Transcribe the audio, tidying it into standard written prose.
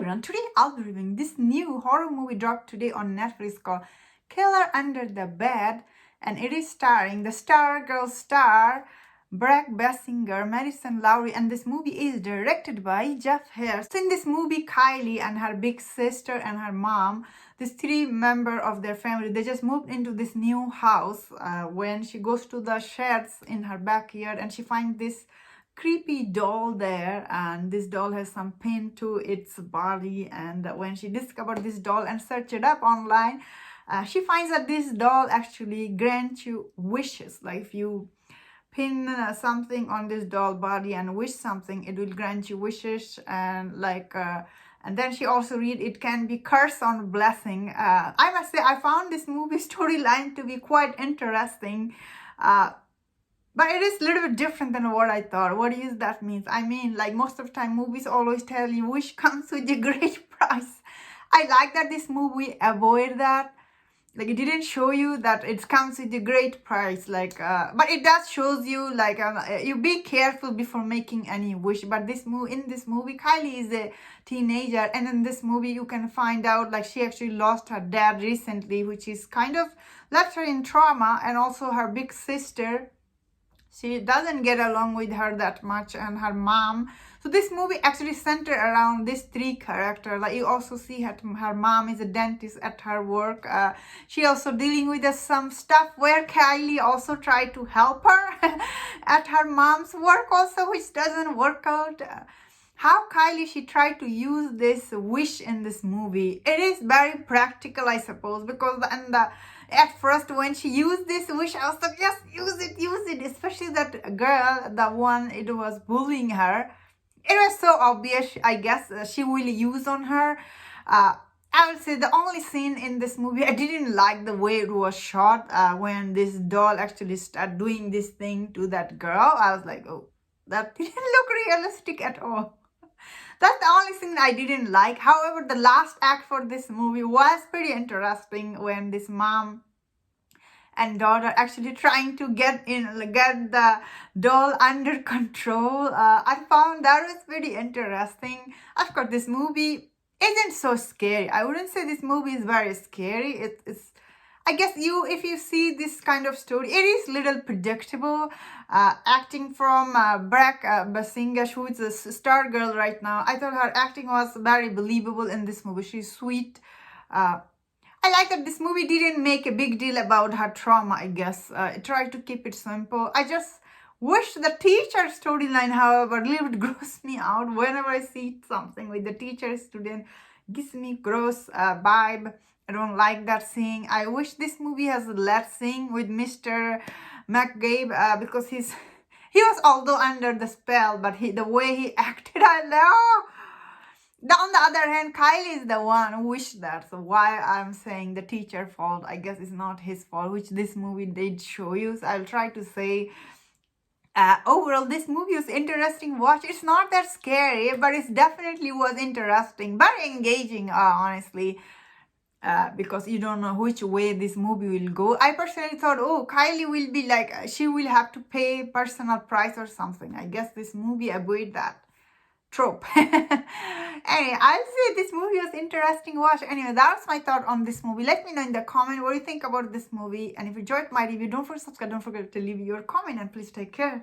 everyone, today I'll be reviewing this new horror movie dropped today on Netflix called Killer Under the Bed, and it is starring the Stargirl star Brett Basinger, Madison Lowry, and this movie is directed by Jeff Hare. So in this movie, Kylie and her big sister and her mom, these three members of their family, they just moved into this new house when she goes to the sheds in her backyard and she finds this creepy doll there, and this doll has some pin to its body. And when she discovered this doll and searched it up online, she finds that this doll actually grants you wishes. Like if you pin something on this doll body and wish something, it will grant you wishes. And and then she also read it can be curse on blessing. I must say I found this movie storyline to be quite interesting, but it is a little bit different than what I thought. What is that means? I mean, like most of the time movies always tell you wish comes with a great price. I like that this movie avoid that. Like it didn't show you that it comes with a great price, but it does shows you you be careful before making any wish. But in this movie, Kylie is a teenager, and in this movie you can find out like she actually lost her dad recently, which is kind of left her in trauma, and also her big sister, she doesn't get along with her that much, and her mom. So this movie actually centered around these three characters. Like you also see her mom is a dentist at her work. She also dealing with some stuff where Kylie also tried to help her at her mom's work also, which doesn't work out. How Kylie, she tried to use this wish in this movie. It is very practical, I suppose, because at first when she used this wish, I was like, yes, use it. Especially that girl, the one it was bullying her. It was so obvious, I guess, she will use on her. I would say the only scene in this movie, I didn't like the way it was shot when this doll actually started doing this thing to that girl. I was like, oh, that didn't look realistic at all. That's the only thing I didn't like. However, the last act for this movie was pretty interesting when this mom and daughter actually trying to get the doll under control. I found that was pretty interesting. Of course, this movie isn't so scary. I wouldn't say this movie is very scary. It's I guess if you see this kind of story, it is little predictable. Acting from Brett Basinger, who is a star girl right now. I thought her acting was very believable in this movie. She's sweet. I like that this movie didn't make a big deal about her trauma, I guess. It tried to keep it simple. I just wish the teacher storyline, however, a little bit gross me out. Whenever I see something with the teacher student, gives me gross vibe. I don't like that scene. I wish this movie has less scene with Mr. McCabe because he was although under the spell, but the way he acted, I know. On the other hand, Kylie is the one who wished that. So why I'm saying the teacher fault, I guess it's not his fault, which this movie did show you. So I'll try to say overall, this movie was interesting watch. It's not that scary, but it definitely was interesting, very engaging, honestly. Because you don't know which way this movie will go. I personally thought, oh, Kylie will be she will have to pay personal price or something. I guess this movie avoid that trope. Anyway, I'll say this movie was interesting watch. Anyway, that's my thought on this movie. Let me know in the comment what you think about this movie. And if you enjoyed my review, don't forget to subscribe. Don't forget to leave your comment, and please take care.